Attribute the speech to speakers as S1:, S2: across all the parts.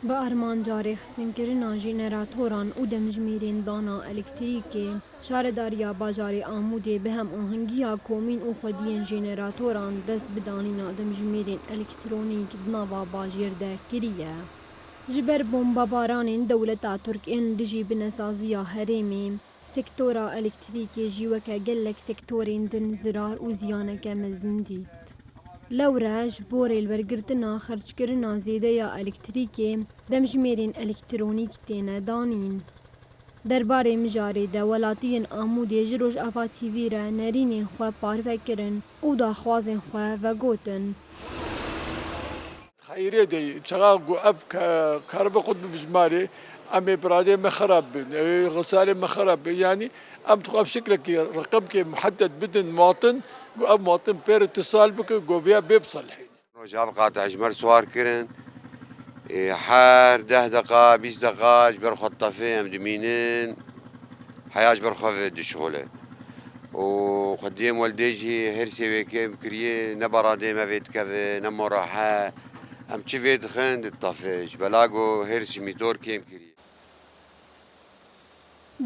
S1: به ئەرمانجارێ خستنکردنا ژێنێراتۆران û demjimêrên dana elektrîkê, şaredariya bajarê Amûdê bi hemahîngiya komîn û xwediyên jêneratoran dest bi danîna demjimêrên elektronîk di nava bajêr de kiriye. Ji ber bombebaranên dewleta Tirkiyê li dijî binesaziya herêmê, sektora elektrîkê jî weke gelek sektorên din zirar û ziyaneke mezin dît. Lewre ji bo rêlwergirtina xerçkirina zêde ya elektrîkê, demjimêrên elektronîk têne danîn. Derbarê mijarê de welatiyên Amûdê ji Rojava TV re nêrînên xwe parve kirin û daxwazên xwe vegotin.
S2: خيري دي شغال اف كهرباء قطب بجماري امي برادي ما خراب غسالي ما خراب يعني ام تقف شكلك رقمك محدد بدن مواطن اب مواطن بير اتصال بك جو فيها بيبصلحين
S3: رجع قاطع جمر سوار كرن حار 10 دقائق 20 دقائق جبر خطافين دمينين حياج برخف دشغله وقديم والديجي هرسي ويكيم كريه نبرادي ما فيت كذا نمراحه ام تشفيت خند الطفش بلاغو هرسي ميتور كيم كريه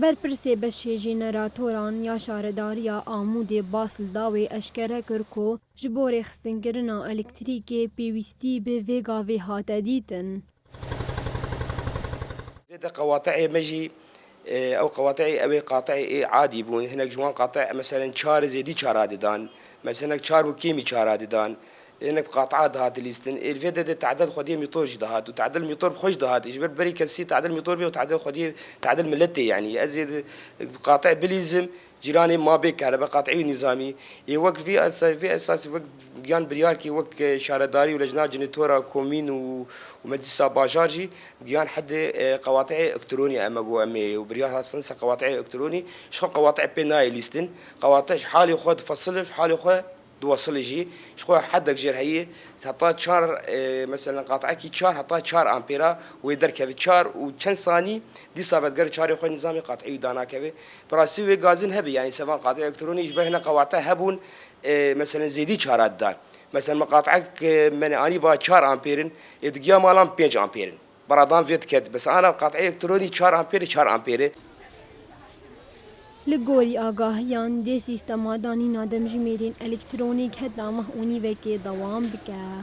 S1: Berpirsê beşê jêneratoran ya şaredariya Amûdê bas li dawê eşkere kir ku ji bo rêxistindirina elektrîkê pêwîstî bi vê gavê hate dîtin.
S4: هذا قواطع مجي او قواطع او قاطع عادي بون هناك جوان قاطع مثلا شار زيدي شار عددان مثلا شار وكيمي شار عددان هناك قاطعات هات ليستن الفيدا ده تعدل خديه ميطور جدهات وتعدل ميطور بخش دهات يجبر بري كسي تعدل ميطور بيه وتعدل خديه تعدل ملتي يعني ازيد قاطع بليزم جيراني ما بك كهرباء قاطعي نظامي يوقف في اساس وقت جان برياركي وقت شارداري ولجنات جنتورا كومين ومجلس باجارجي جان حد قواطع الكتروني اما جو امي وبريار اصلا قواطع الكتروني شو قواطع بيناي ليستن قواطع حالي خد فصل حالي خد دوصل يجي شخو حدك جير هي حطات شار مثلا قاطعك شار حطات شار امبيرا ويدر كبي شار وكان ثاني دي صابت غير شار يخو نظامي قاطعي دانا كبي براسي وي غازن هبي يعني سواء قاطع الكتروني يشبه هنا قواطع هبون مثلا زيدي شارات دان مثلا مقاطعك من اني با شار امبيرن ادقيا مالام 5 امبيرن برادان فيت كد بس انا قاطعي الكتروني شار امبير شار امبير
S1: Li gorî agahiyan dê sîstema danîna demjimêrên elektrônîk heta meh û nîvekê dewam bike.